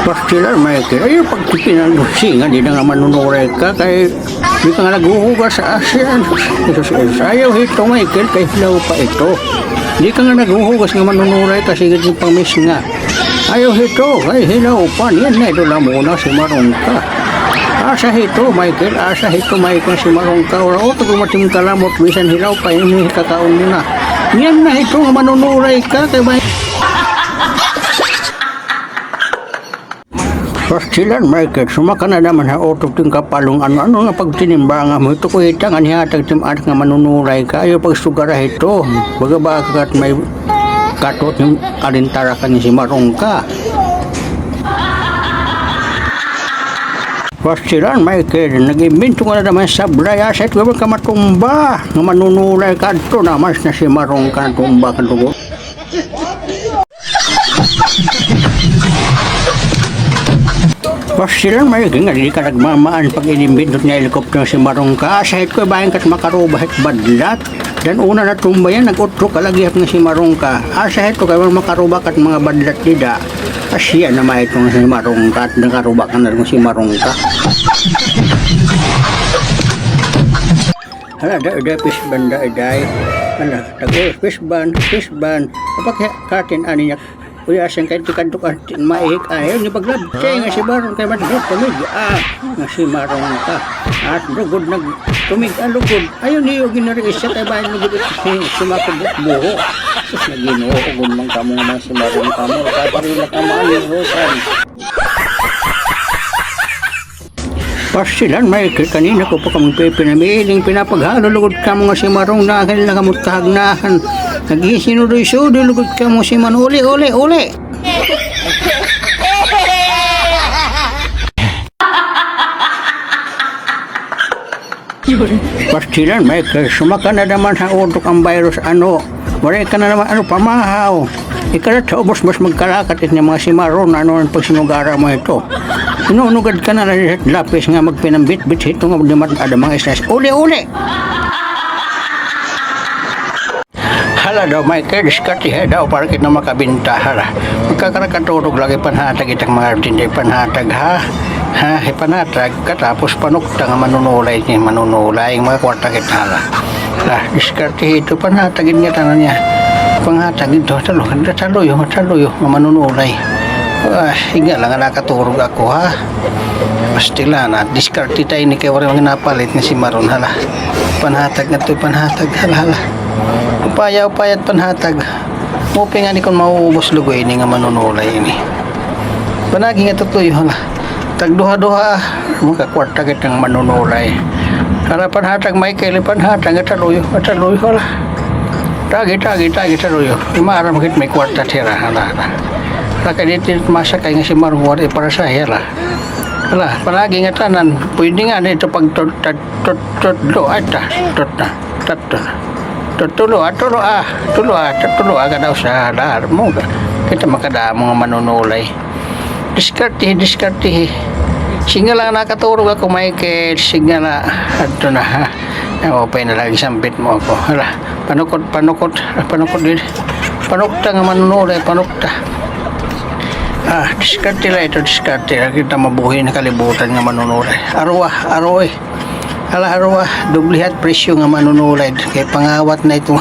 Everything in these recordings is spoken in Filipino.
Pastilan, Michael. Ay, pagtipinan mo singa, di na nga manunuray ka. Kaya di ka nga naghuhugas sa ASEAN. Ayaw ito, Michael, kay hilaw pa ito. Di ka nga naghuhugas nga manunuray kasi ganyan pamis nga. Ayaw ito, kay hilaw pa. Yan na ito lang muna si Marongka. Asa ito, Michael. Asa ito, Michael, si Marongka. O, ito gumating kalamot. Bisan hilaw pa, yung kakaon mo na. Yan na ito nga manunuray ka. Kaya Michael. Pastilan, Michael, sumaka na naman sa otok ting kapalong ano nga pagtinimbangan mo. Ito ko itang anihatag timat nga manunuray ka. Ayaw pagsugara ito. Baga kat may katot yung alintara ka ni si Marongka. Pastilan, Michael, nag-imbento ka na naman sa Brayasat. Gawin ka matumba. Nga manunuray ka ito naman na si Marongka tumba ka dugo. Pastilan, Michael, nga di ka nagmamaan pag inimbindot niya helikopter si Marongka. Sahit ko bayan kat makarubahit badlat. Dan una na tumba yan, nag-utro kalagihap nga si Marongka. Sahit ko kayo makaruba kat mga badlat nida. Asya na may itong si Marongka at nakaruba ka na rin si Marongka. Hala, da pisban, da. Hala, tago, pisban. Kapag katin, ani niya. Uy, asang kayo tikaduk maihik ayaw ni paglabtay nga si Marong kay madrog tumig nga si Marong ka at lugod tumig lugod ayaw niyo ginari siya kay bayan lugod sumakabot buho sus na ginoo kung man kamo nga si Marong kamo kaya parin na kamalihosan. Pastilan, Michael, kanina ko pa kamong pinamiling pinapaghalo lugod kamo nga si Marong na kanila kamot kahagnahan. Nagisinudoy-sudoy lugod kamo si Man. Uli. Pastilan, Michael, sumaka na naman sa utok ang virus wala ka na naman pamahaw. Ikalat sa ubos mas magkalakatit ng mga simaron ang pagsinugara mo ito. Inunugad ka na rin sa lapis nga magpinambit-bit ito nga ada mga islas. Uli! Hala daw, Michael, diskatihe daw para kita makabinta. Hala, magkakarakatulog lagi panhatag itang mga tinday panhatag ha. Panhatag katapos panukta nga manunulay yung mga kwarta kita hala. Hala, diskatihe ito panhatagin nga tanan niya. Panghatag ito, taloyo nga manunulay. Higa lang nga nakatulog ako ha. Pastilan at diskarte tayo ni kaya walang napalit na si Maron hala. Panhatag nga ito, panhatag hala. Upaya-upayat panhatag. Mupi nga ni kung mauubos lugoy ni nga manunulay ini. Panagi nga tutuyo hala. Tagduha-duha magkakwarta kitang manunulay. Hala panhatag Michael, panhatag nga taluyo hala. Tagi taluyo. Imara makit may kwarta tira hala. Hala kaya dito masakay nga si Marwari para sa hala. Hala, palagi nga tanan. Pwede nga dito pag tulo ka daw sa halar mo. Kita makadamo nga manunulay. Diskarte. Singa lang nakaturog ako, Michael. Singa na. Ato na ha. Okay na lagi sampit mo ako. Hala, panukot din. Panukta nga manunulay, panukta. Diskarte lang ito, diskarte. Kita mabuhay na kalibutan nga manunulay. Arwah. Hala, dublihat presyo nga manunulay. Kaya pangawat na ito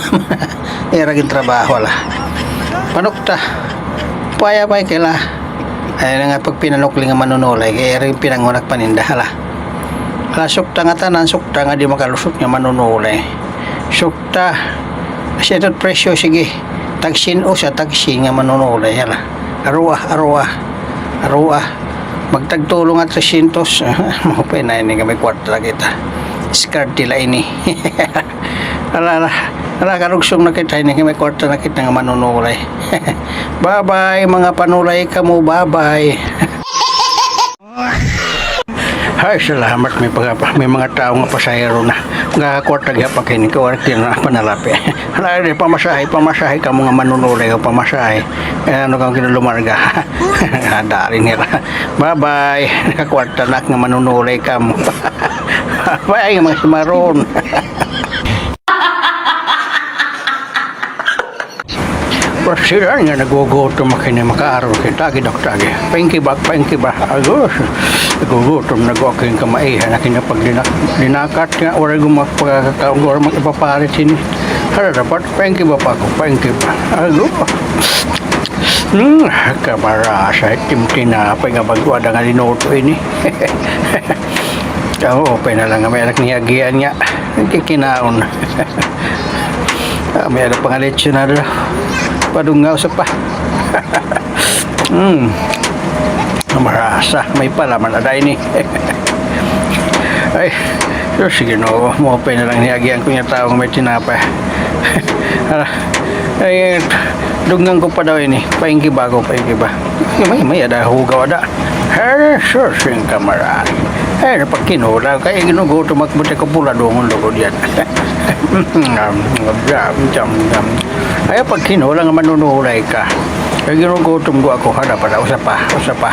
iragin trabaho la. Panukta. Paya kila. Ay nga pag pinanukli nga manunulay. Kaya rin pinangunak paninda. Hala, sukta nga tanan. Sukta nga di makalusot nga manunulay. Sukta. Kasi ito presyo, sige. Tagsin o sa tagsin nga manunulay. Hala. Arwah. Magtagtulong at 300. Mapay na ini kami kwarta kita. Diskarte la ini. Ala karugsong na kita ini kami kwarta na kita nga manunulay. Bye mga panulay kamo, bye. Ay, salamat may mga tao nga pasahero na nga kwarta gyapon kay ni kwarta na panalapi. Hala, pamasahe ka mga manunulay o pamasahe. Ano kang kinulumarga. Dari nila. Bye. Nakakwarta na nga manunulay ka mo. Bye, mga simaron. Prasidan nga nagugutom makini makaaraw kita gidok-tagi. Paingki ba? Agos. Nagugutom nag-walking kamaihan na kinapag dinakat nga oray gumapagkakaugor mag-ipaparit sini. Hala dapat paingki ba pa ako? Paingki ba? Agos. Kamarasa timtinapay nga bagwada nga linuto ini. Oo, na lang nga may anak niyagian nga. Kikinaon. May anak pangalitsyo na doon. Padungaw sa pa. Marasa. May palaman na dahil ni. Ay, so sige no. Mupay na lang niyagian ko yung taong may tinapay. Ay, dungang ko pa daw ini. Paingki ba ko, paingki ba? May ada hugaw ada. So sing kamaraan. Napag kinula. Kaya ginugo tumakbuti ko pula doon lugo diyan. Ay, pag kinula nga manunulay ka. Kaya ginugutom ko ako. Hada pa daw. Usapa.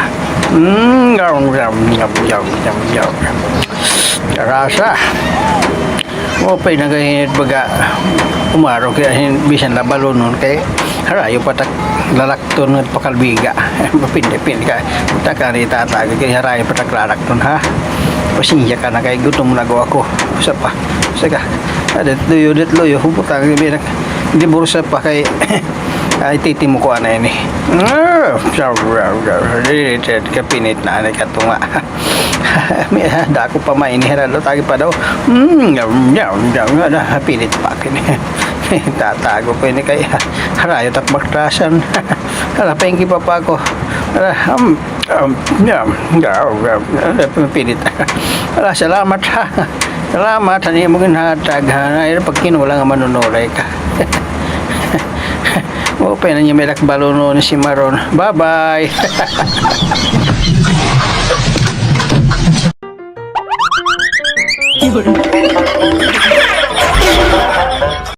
Rasa. Mopay na kahinit baga umaro kaya bisan labalo nun kay harayo patak lalakton at pakalbiga mapindi-pindi ka taka ni tatag kaya harayo patak lalakton ha pasingya ka na kay gutom na go ako sa pa saka adet loyo huputang hindi bursa pa kay ay titi mo ko ana ini kapinit na anay katunga may dako pa mainihara lo tagi pa daw pilit pa kini tatago ko ini kay harayo tak baktasan kala pengki pa pa ako pilit salamat ha salamat hani mo ginhatag ha pag kinula nga manunulay ka Open na niya may lakbalo ni si Maron. Bye-bye!